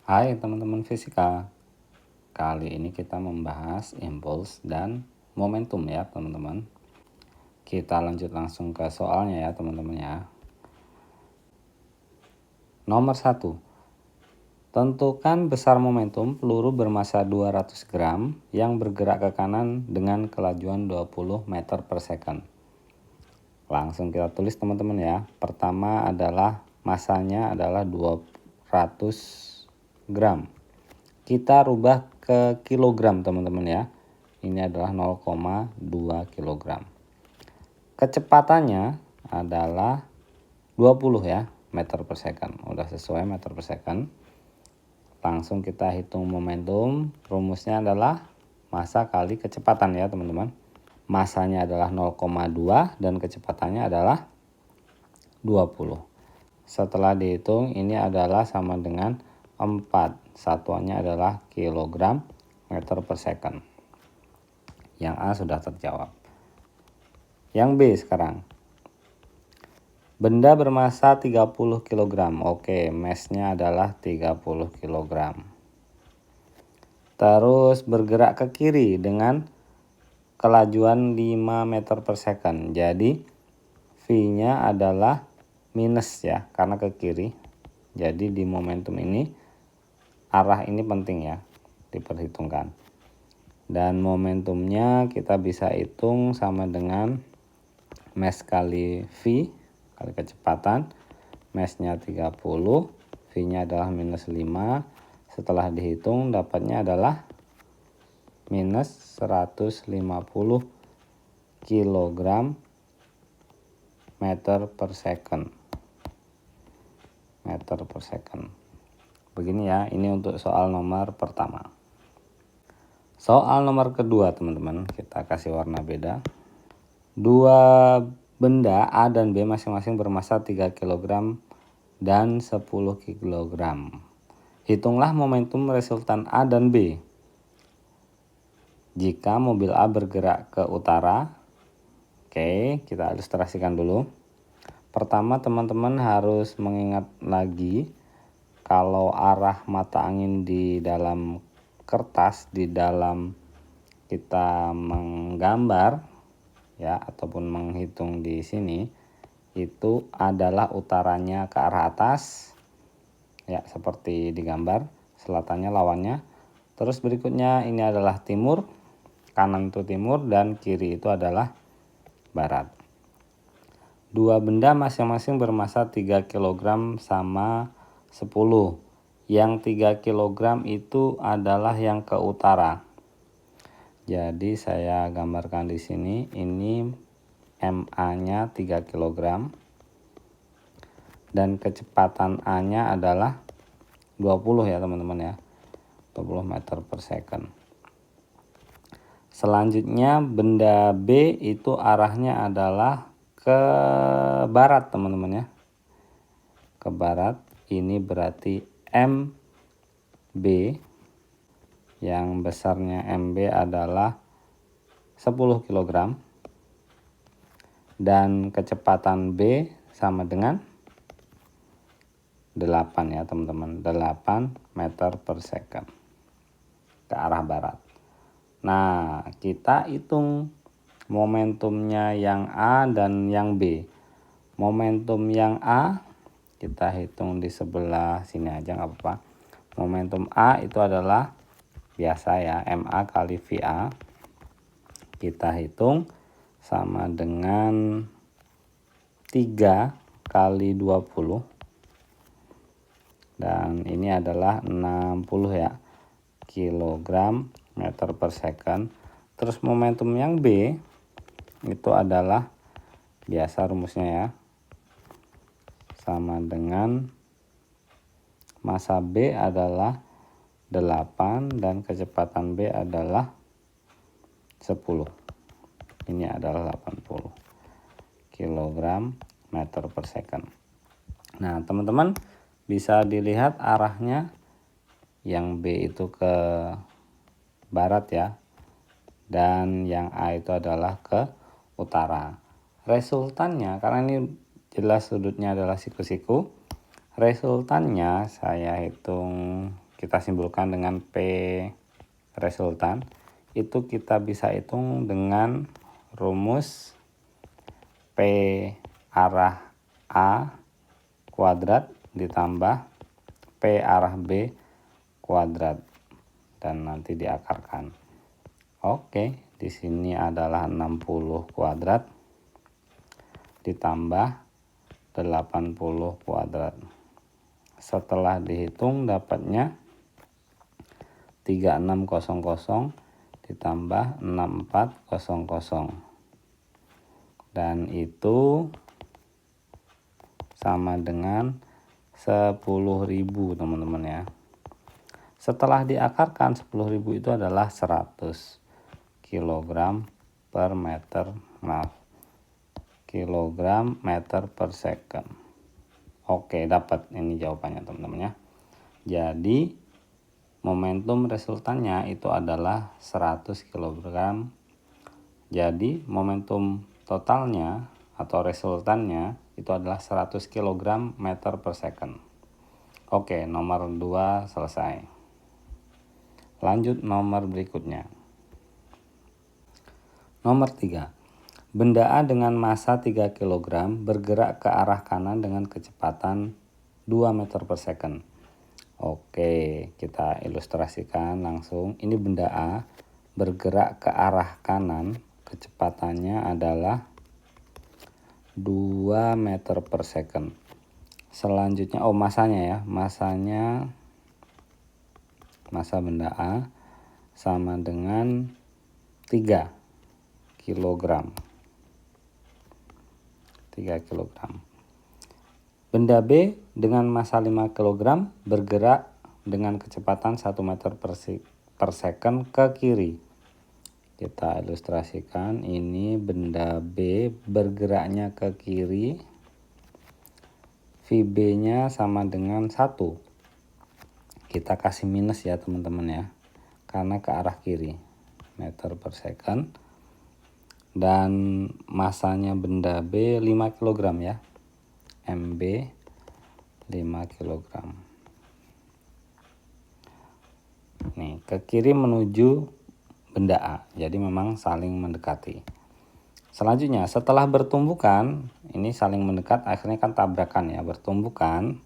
Hai teman-teman fisika, kali ini kita membahas impuls dan momentum ya teman-teman. Kita lanjut langsung ke soalnya ya teman-teman ya. Nomor 1, tentukan besar momentum peluru bermasa 200 gram yang bergerak ke kanan dengan kelajuan 20 meter per second. Langsung kita tulis teman-teman ya. Pertama adalah masanya adalah 200 gram. Kita rubah ke kilogram teman-teman ya. Ini adalah 0,2 kilogram. Kecepatannya adalah 20 ya meter per second. Udah sesuai meter per second. Langsung kita hitung momentum. Rumusnya adalah massa kali kecepatan ya teman-teman. Masanya adalah 0,2 dan kecepatannya adalah 20. Setelah dihitung ini adalah sama dengan 4. Satuannya adalah kilogram meter per second. Yang A sudah terjawab. Yang B sekarang. Benda bermasa 30 kg. Oke, massnya adalah 30 kg. Terus bergerak ke kiri dengan kelajuan 5 meter per second. Jadi V-nya adalah minus ya, karena ke kiri. Jadi di momentum ini arah ini penting ya, diperhitungkan. Dan momentumnya kita bisa hitung sama dengan mass kali V kali kecepatan. Massnya 30, V-nya adalah minus 5. Setelah dihitung dapatnya adalah minus 150 kg meter per second. Meter per second. Begini ya, ini untuk soal nomor pertama. Soal nomor kedua teman-teman, kita kasih warna beda. Dua benda A dan B masing-masing bermasa 3 kg dan 10 kg. Hitunglah momentum resultan A dan B. Jika mobil A bergerak ke utara, oke, kita ilustrasikan dulu. Pertama teman-teman harus mengingat lagi kalau arah mata angin di dalam kertas, di dalam kita menggambar ya ataupun menghitung di sini itu adalah utaranya ke arah atas ya, seperti digambar, selatannya lawannya. Terus berikutnya ini adalah timur, kanan itu timur dan kiri itu adalah barat. Dua benda masing-masing bermasa 3 kg sama 10. Yang 3 kg itu adalah yang ke utara. Jadi saya gambarkan di sini, ini MA-nya 3 kg dan kecepatan A-nya adalah 20 ya teman-teman ya. 20 meter per second. Selanjutnya benda B itu arahnya adalah ke barat teman-teman ya. Ke barat, ini berarti MB yang besarnya MB adalah 10 kg dan kecepatan B sama dengan 8 ya teman-teman, 8 meter per second ke arah barat. Nah, kita hitung momentumnya yang A dan yang B. Momentum yang A kita hitung di sebelah sini aja nggak apa-apa. Momentum A itu adalah biasa ya, MA kali VA. Kita hitung sama dengan 3 kali 20. Dan ini adalah 60 ya, kilogram meter per second. Terus momentum yang B itu adalah biasa rumusnya ya, sama dengan massa B adalah 8 dan kecepatan B adalah 10. Ini adalah 80 kg meter per second. Nah teman-teman bisa dilihat arahnya yang B itu ke barat ya, dan yang A itu adalah ke utara. Resultannya, karena ini jelas sudutnya adalah siku-siku, resultannya saya hitung kita simpulkan dengan P resultan, itu kita bisa hitung dengan rumus P arah A kuadrat ditambah P arah B kuadrat dan nanti diakarkan. Oke, di sini adalah 60 kuadrat ditambah 80 kuadrat. Setelah dihitung dapatnya 3600 ditambah 6400. Dan itu sama dengan 10.000 teman-teman ya. Setelah diakarkan 10.000 itu adalah 100 kg per meter, kilogram meter per second. Oke, dapat ini jawabannya teman-teman ya. Jadi momentum resultannya itu adalah 100 kg. Jadi momentum totalnya atau resultannya itu adalah 100 kg meter per second. Oke, nomor 2 selesai. Lanjut nomor berikutnya. Nomor 3. Benda A dengan massa 3 kg bergerak ke arah kanan dengan kecepatan 2 meter per second. Oke, kita ilustrasikan langsung. Ini benda A bergerak ke arah kanan, kecepatannya adalah 2 meter per second. Selanjutnya, masanya ya. Massa benda A sama dengan 3 kg. 3 kg. Benda B dengan massa 5 kg bergerak dengan kecepatan 1 meter per second ke kiri. Kita ilustrasikan, ini benda B bergeraknya ke kiri. VB-nya sama dengan 1. Kita kasih minus ya teman-teman ya, karena ke arah kiri, meter per second. Dan masanya benda B 5 kg ya, MB 5 kg. Nih, ke kiri menuju benda A, jadi memang saling mendekati. Selanjutnya, setelah bertumbukan, ini saling mendekat, akhirnya kan tabrakan ya, bertumbukan.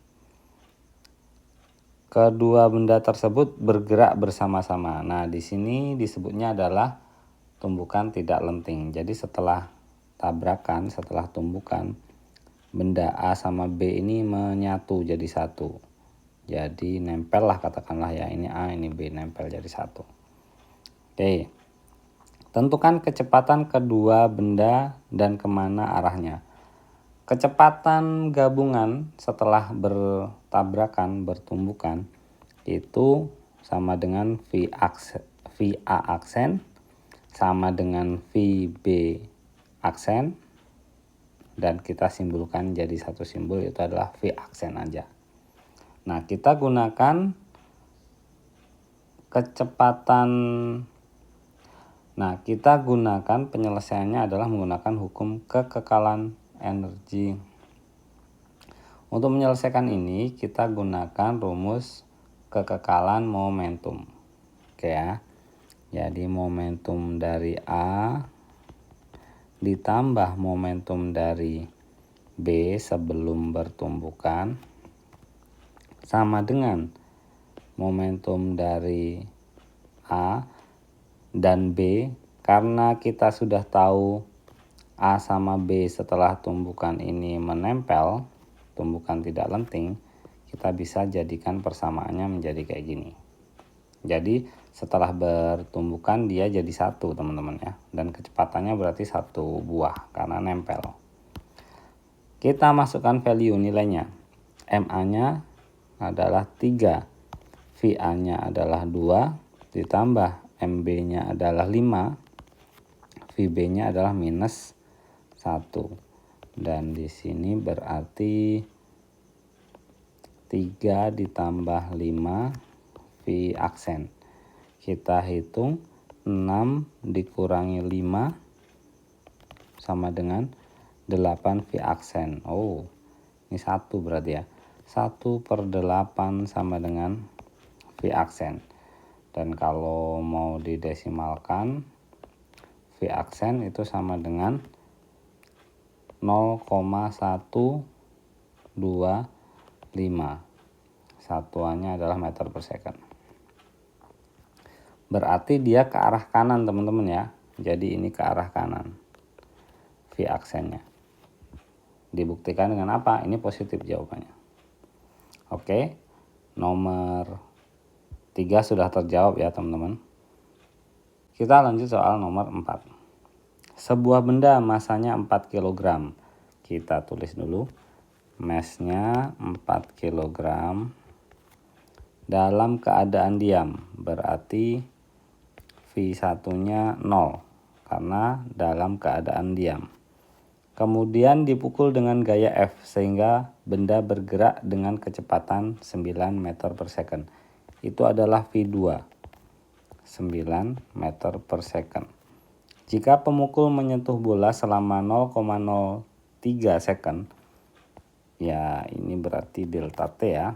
Kedua benda tersebut bergerak bersama-sama. Nah, di sini disebutnya adalah tumbukan tidak lenting. Jadi setelah tabrakan, setelah tumbukan, benda A sama B ini menyatu jadi satu. Jadi nempel lah katakanlah ya, ini A ini B nempel jadi satu. Oke, tentukan kecepatan kedua benda dan kemana arahnya. Kecepatan gabungan setelah bertabrakan, bertumbukan, itu sama dengan VA aksen sama dengan VB aksen, dan kita simpulkan jadi satu simbol, itu adalah V aksen aja. Nah, kita gunakan penyelesaiannya adalah menggunakan hukum kekekalan energi. Untuk menyelesaikan ini kita gunakan rumus kekekalan momentum. Oke ya. Jadi momentum dari A ditambah momentum dari B sebelum bertumbukan sama dengan momentum dari A dan B. Karena kita sudah tahu A sama B setelah tumbukan ini menempel, tumbukan tidak lenting, kita bisa jadikan persamaannya menjadi kayak gini. Jadi setelah bertumbukan dia jadi satu teman-teman ya, dan kecepatannya berarti satu buah karena nempel. Kita masukkan value nilainya. MA-nya adalah 3, VA-nya adalah 2, ditambah MB-nya adalah 5, VB-nya adalah minus 1. Dan di sini berarti 3 ditambah 5 V aksen. Kita hitung 6 dikurangi 5 sama dengan 8 V aksen. Ini 1 berarti ya. 1/8 sama dengan V V aksen. Dan kalau mau didesimalkan, V aksen itu sama dengan 0,125. Satuannya adalah meter per second. Berarti dia ke arah kanan teman-teman ya. Jadi ini ke arah kanan V aksennya. Dibuktikan dengan apa? Ini positif jawabannya. Oke, nomor 3 sudah terjawab ya teman-teman. Kita lanjut soal nomor 4. Sebuah benda masanya 4 kg. Kita tulis dulu. Massnya 4 kg dalam keadaan diam. Berarti V1-nya 0 karena dalam keadaan diam. Kemudian dipukul dengan gaya F sehingga benda bergerak dengan kecepatan 9 meter per second. Itu adalah V2, 9 meter per second. Jika pemukul menyentuh bola selama 0,03 second, ya ini berarti delta T ya,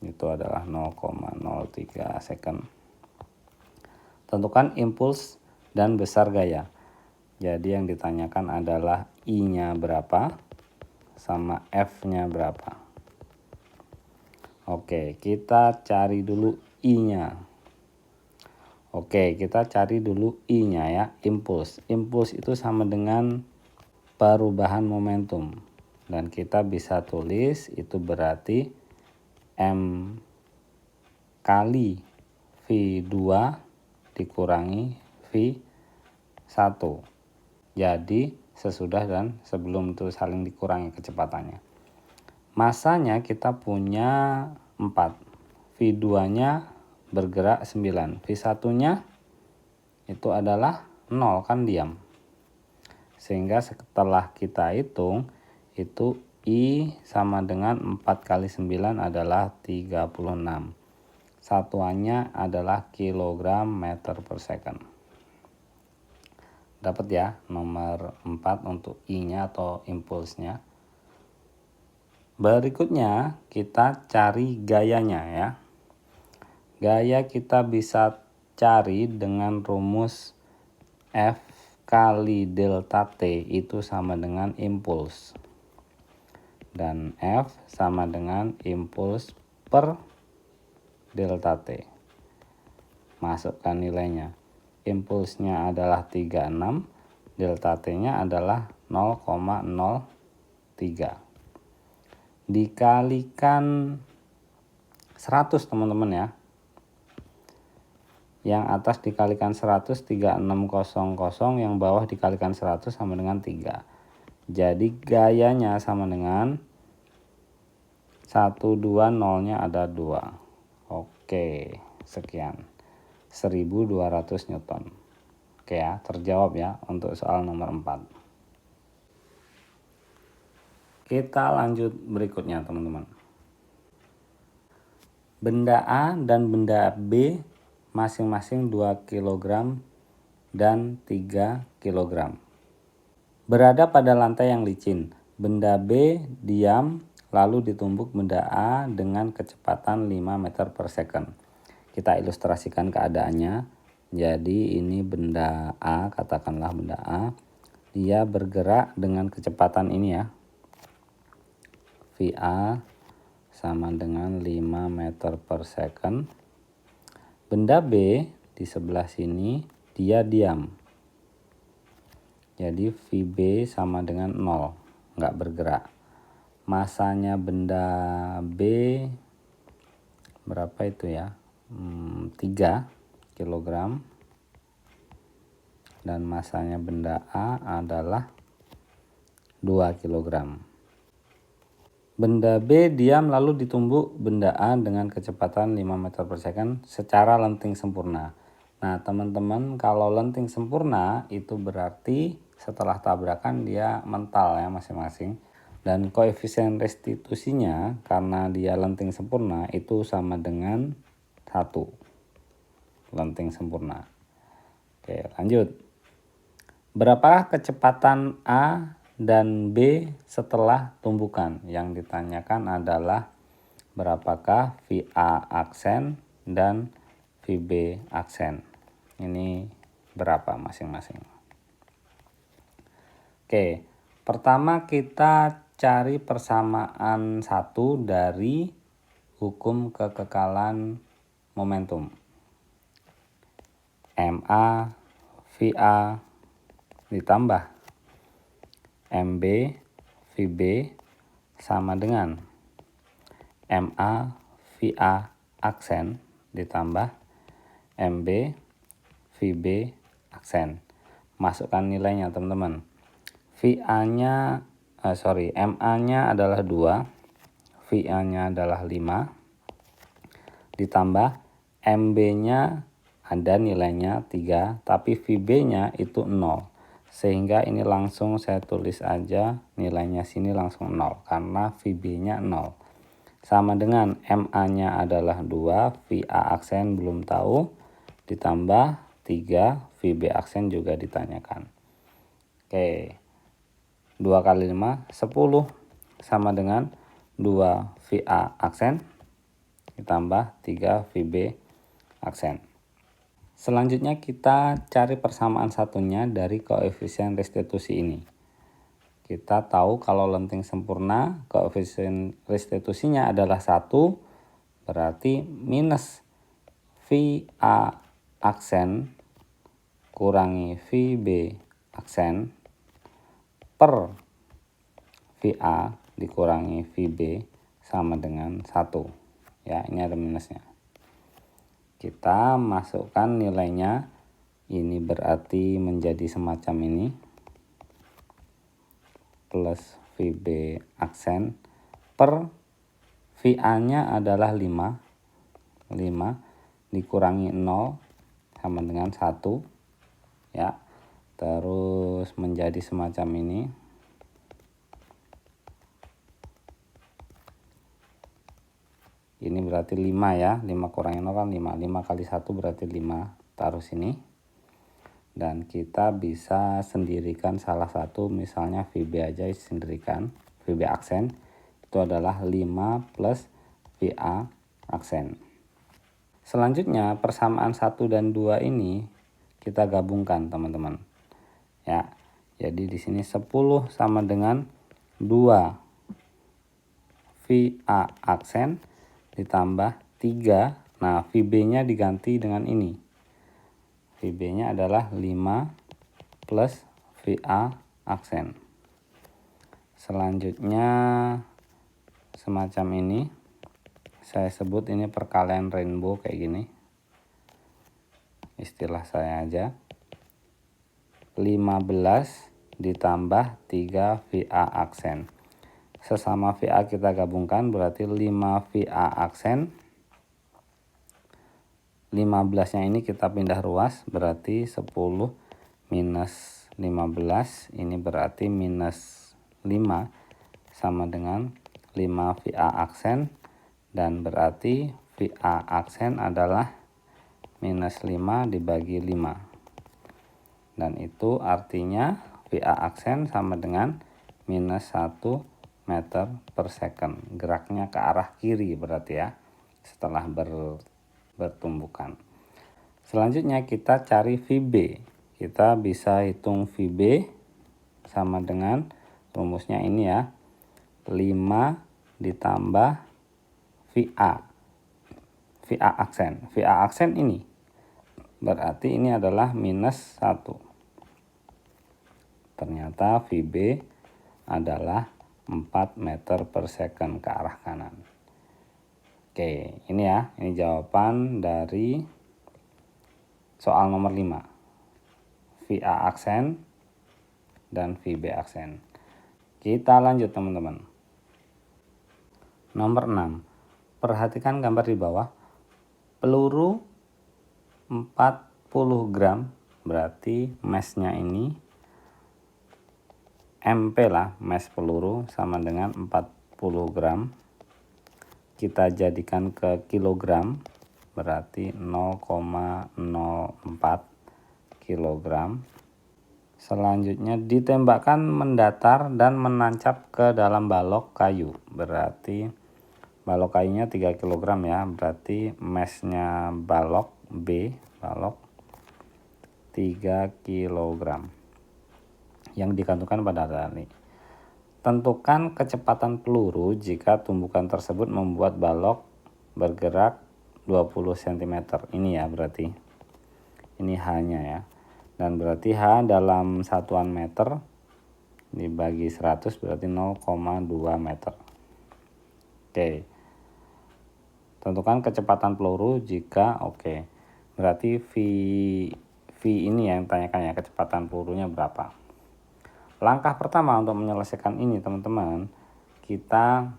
itu adalah 0,03 second. Tentukan impuls dan besar gaya. Jadi yang ditanyakan adalah I-nya berapa sama F-nya berapa. Oke, kita cari dulu I-nya. Oke, kita cari dulu I-nya ya, impuls. Impuls itu sama dengan perubahan momentum. Dan kita bisa tulis itu berarti M kali V2 dikurangi V1. Jadi sesudah dan sebelum itu saling dikurangi kecepatannya. Masanya kita punya 4. V2-nya bergerak 9. V1-nya itu adalah 0 kan diam. Sehingga setelah kita hitung itu I sama dengan 4 kali 9 adalah 36. Satuannya adalah kilogram meter per second. Dapat ya nomor 4 untuk I-nya atau impulsnya. Berikutnya kita cari gayanya ya. Gaya kita bisa cari dengan rumus F kali delta T itu sama dengan impuls. Dan F sama dengan impuls per delta T. Masukkan nilainya. Impulsnya adalah 36, delta T-nya adalah 0,03. Dikalikan 100 teman-teman ya. Yang atas dikalikan 100, 3600, yang bawah dikalikan 100 sama dengan 3. Jadi gayanya sama dengan 120-nya ada 2. Oke, sekian. 1200 Newton. Oke ya, terjawab ya untuk soal nomor 4. Kita lanjut berikutnya teman-teman. Benda A dan benda B masing-masing 2 kg dan 3 kg. Berada pada lantai yang licin. Benda B diam lalu ditumbuk benda A dengan kecepatan 5 meter per second. Kita ilustrasikan keadaannya. Jadi ini benda A, katakanlah benda A. Dia bergerak dengan kecepatan ini ya. VA sama dengan 5 meter per second. Benda B di sebelah sini dia diam. Jadi VB sama dengan 0, nggak bergerak. Masanya benda B berapa itu ya? 3 kg. Dan masanya benda A adalah 2 kg. Benda B diam lalu ditumbuk benda A dengan kecepatan 5 meter per second secara lenting sempurna. Nah teman-teman, kalau lenting sempurna itu berarti setelah tabrakan dia mental ya masing-masing. Dan koefisien restitusinya karena dia lenting sempurna itu sama dengan 1. Lenting sempurna. Oke, lanjut. Berapakah kecepatan A dan B setelah tumbukan? Yang ditanyakan adalah berapakah VA aksen dan VB aksen. Ini berapa masing-masing. Oke, pertama kita cari persamaan 1 dari hukum kekekalan momentum. MA VA ditambah MB VB sama dengan MA VA aksen ditambah MB VB aksen. Masukkan nilainya teman-teman. MA-nya adalah 2, VA-nya adalah 5, ditambah MB-nya ada nilainya 3, tapi VB-nya itu 0. Sehingga ini langsung saya tulis aja nilainya sini langsung 0 karena VB-nya 0. Sama dengan MA-nya adalah 2, VA aksen belum tahu, ditambah 3, VB aksen juga ditanyakan. Oke, 2 kali 5, 10 sama dengan 2 VA aksen ditambah 3 VB aksen. Selanjutnya kita cari persamaan satunya dari koefisien restitusi ini. Kita tahu kalau lenting sempurna koefisien restitusinya adalah 1, berarti minus VA aksen kurangi VB aksen per VA dikurangi VB sama dengan 1. Ya, ini ada minusnya. Kita masukkan nilainya. Ini berarti menjadi semacam ini. Plus VB aksen per VA-nya adalah 5. 5 dikurangi 0 sama dengan 1. Ya. Terus menjadi semacam ini. Ini berarti 5 ya. 5 kurangi 0 kan 5. 5 kali 1 berarti 5. Taruh sini. Dan kita bisa sendirikan salah satu, misalnya VB aja sendirikan. VB aksen itu adalah 5 plus VA aksen. Selanjutnya persamaan 1 dan 2 ini kita gabungkan teman-teman. Ya, jadi di sini 10 sama dengan 2 VA aksen ditambah 3. Nah, VB-nya diganti dengan ini. VB-nya adalah 5 plus VA aksen. Selanjutnya semacam ini. Saya sebut ini perkalian rainbow kayak gini. Istilah saya aja. 15 ditambah 3 VA aksen. Sesama VA kita gabungkan berarti 5 VA aksen. 15-nya ini kita pindah ruas berarti 10 minus 15 ini berarti minus 5 sama dengan 5 VA aksen, dan berarti VA aksen adalah minus 5 dibagi 5. Dan itu artinya VA aksen sama dengan minus 1 meter per second. Geraknya ke arah kiri berarti ya, setelah bertumbukan. Selanjutnya kita cari VB. Kita bisa hitung VB sama dengan rumusnya ini ya. 5 ditambah VA. VA aksen. VA aksen ini. Berarti ini adalah minus 1. Ternyata VB adalah 4 meter per second ke arah kanan. Oke, ini ya. Ini jawaban dari soal nomor 5. VA aksen dan VB aksen. Kita lanjut teman-teman. Nomor 6. Perhatikan gambar di bawah. Peluru 40 gram, berarti mass-nya ini MP lah, mass peluru sama dengan 40 gram. Kita jadikan ke kilogram, berarti 0,04 kilogram. Selanjutnya ditembakkan mendatar dan menancap ke dalam balok kayu, berarti balok kayunya 3 kg ya, berarti massnya balok B, balok 3 kg yang digantungkan pada tali. Tentukan kecepatan peluru jika tumbukan tersebut membuat balok bergerak 20 cm. Ini ya berarti. Ini H-nya ya. Dan berarti H dalam satuan meter dibagi 100 berarti 0,2 meter. Oke. Tentukan kecepatan peluru jika berarti V ini yang tanyakan ya, kecepatan pelurunya berapa. Langkah pertama untuk menyelesaikan ini teman-teman, kita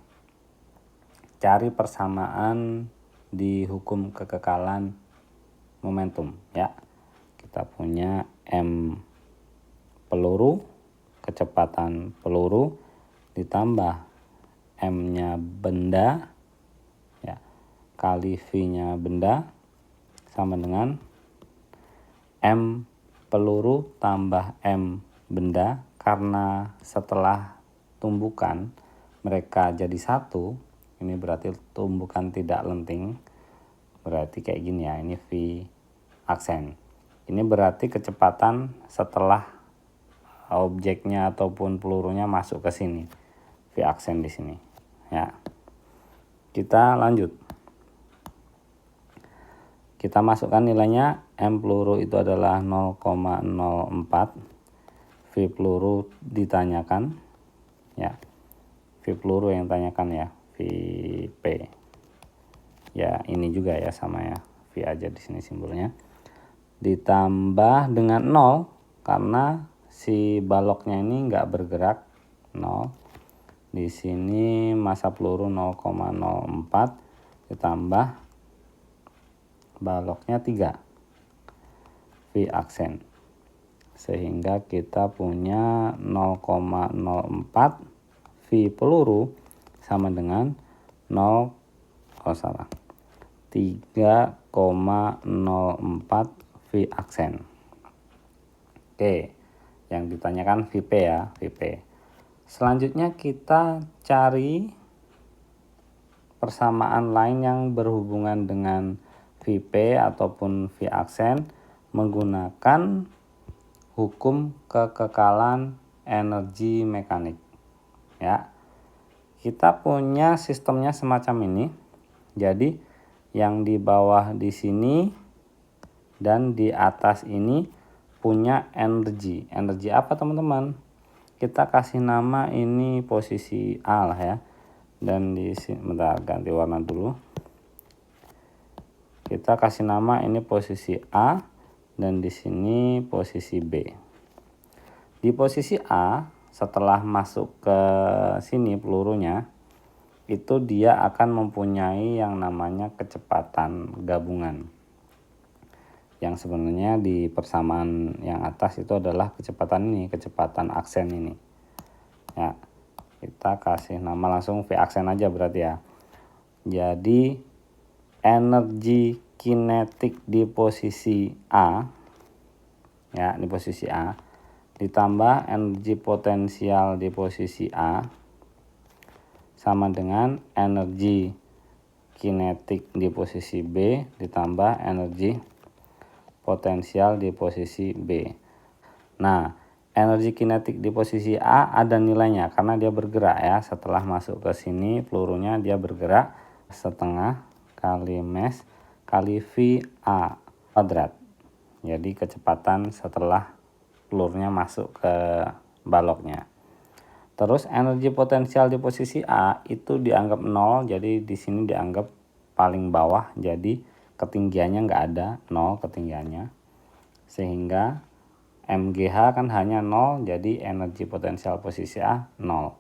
cari persamaan di hukum kekekalan momentum ya. Kita punya M peluru, kecepatan peluru ditambah M-nya benda ya, kali V-nya benda sama dengan M peluru tambah M benda, karena setelah tumbukan mereka jadi satu. Ini berarti tumbukan tidak lenting, berarti kayak gini ya, ini V aksen. Ini berarti kecepatan setelah objeknya ataupun pelurunya masuk ke sini, V aksen di sini ya. Kita lanjut, kita masukkan nilainya. M peluru itu adalah 0,04, V peluru ditanyakan ya, V peluru yang tanyakan ya, VP ya, ini juga ya sama ya, V aja di sini simbolnya, ditambah dengan 0 karena si baloknya ini enggak bergerak, 0. Di sini massa peluru 0,04 ditambah baloknya 3, V aksen, sehingga kita punya 0,04 V peluru sama dengan 3,04 V aksen. Oke, yang ditanyakan VP ya, VP. Selanjutnya kita cari persamaan lain yang berhubungan dengan VP ataupun V aksen menggunakan hukum kekekalan energi mekanik ya. Kita punya sistemnya semacam ini. Jadi yang di bawah di sini dan di atas ini punya energi. Energi apa teman-teman? Kita kasih nama ini posisi A lah ya. Dan di sini, bentar ganti warna dulu. Kita kasih nama ini posisi A dan di sini posisi B. Di posisi A, setelah masuk ke sini pelurunya, itu dia akan mempunyai yang namanya kecepatan gabungan. Yang sebenarnya di persamaan yang atas itu adalah kecepatan ini, kecepatan aksen ini. Ya, kita kasih nama langsung V aksen aja berarti ya. Jadi energi kinetik di posisi A ya, di posisi A ditambah energi potensial di posisi A sama dengan energi kinetik di posisi B ditambah energi potensial di posisi B. Nah, energi kinetik di posisi A ada nilainya karena dia bergerak ya. Setelah masuk ke sini pelurunya dia bergerak setengah kali mass kali VA kuadrat. Jadi kecepatan setelah pelurunya masuk ke baloknya. Terus energi potensial di posisi A itu dianggap 0, jadi di sini dianggap paling bawah, jadi ketinggiannya nggak ada, 0 ketinggiannya. Sehingga MGH kan hanya 0, jadi energi potensial posisi A 0.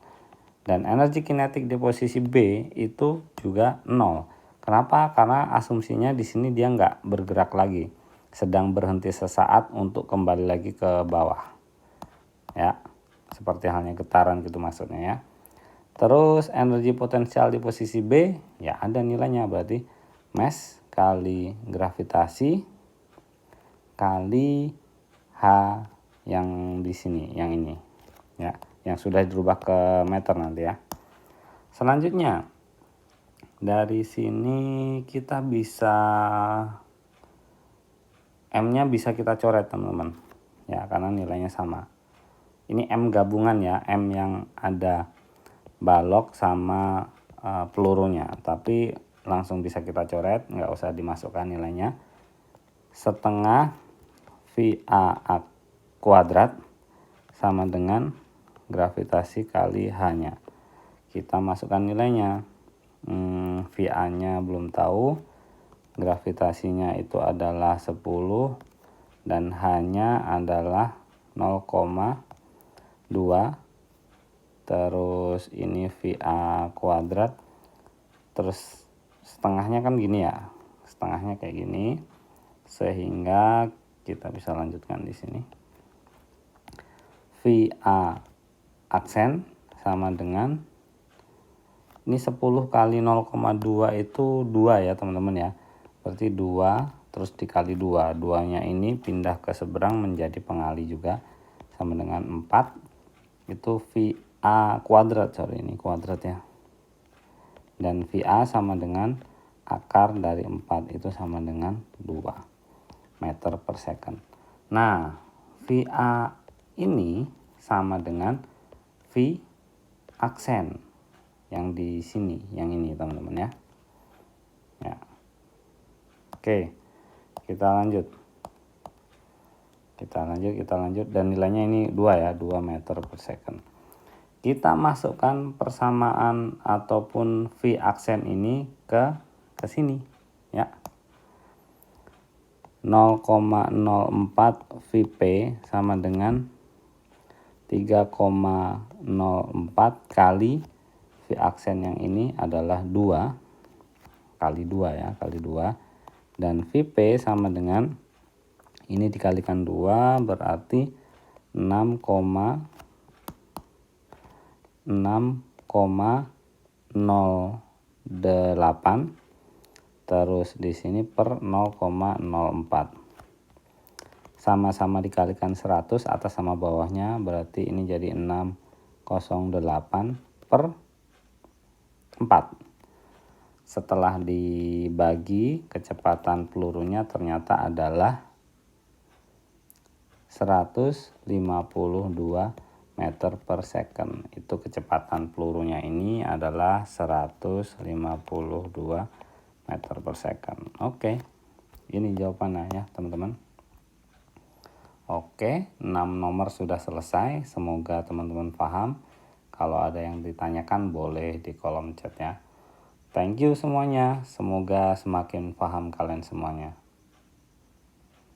Dan energi kinetik di posisi B itu juga 0. Kenapa? Karena asumsinya di sini dia nggak bergerak lagi, sedang berhenti sesaat untuk kembali lagi ke bawah. Ya, seperti halnya getaran gitu maksudnya ya. Terus energi potensial di posisi B ya ada nilainya, berarti mass kali gravitasi kali H yang di sini, yang ini ya, yang sudah dirubah ke meter nanti ya. Selanjutnya Dari sini kita bisa M-nya bisa kita coret teman-teman. Ya, karena nilainya sama. Ini M gabungan ya, M yang ada balok sama pelurunya. Tapi langsung bisa kita coret, nggak usah dimasukkan nilainya. Setengah VA kuadrat sama dengan gravitasi kali H-nya. Kita masukkan nilainya. VA-nya belum tahu, gravitasinya itu adalah 10 dan H-nya adalah 0,2. Terus ini VA kuadrat, terus setengahnya kan gini ya, setengahnya kayak gini, sehingga kita bisa lanjutkan di sini. VA aksen sama dengan ini 10 kali 0,2 itu 2 ya teman-teman ya. Berarti 2 terus dikali 2. 2-nya ini pindah ke seberang menjadi pengali juga. Sama dengan 4. Itu VA kuadrat, sorry ini kuadrat ya. Dan VA sama dengan akar dari 4 itu sama dengan 2 meter per second. Nah, VA ini sama dengan V aksen yang di sini, yang ini teman-teman ya. Ya. Oke, kita lanjut dan nilainya ini 2 ya, 2 meter per second. Kita masukkan persamaan ataupun V aksen ini ke sini ya. 0,04 VP sama dengan 3,04 kali V aksen yang ini adalah 2 kali 2 ya, kali 2. Dan VP sama dengan ini dikalikan 2 berarti 6,08. Terus di sini per 0,04. Sama-sama dikalikan 100 atas sama bawahnya, berarti ini jadi 608 per 4. Setelah dibagi, kecepatan pelurunya ternyata adalah 152 meter per second. Itu kecepatan pelurunya ini adalah 152 meter per second. Oke, ini jawabannya ya teman-teman. Oke, 6 nomor sudah selesai. Semoga teman-teman paham. Kalau ada yang ditanyakan boleh di kolom chat ya. Thank you semuanya. Semoga semakin paham kalian semuanya.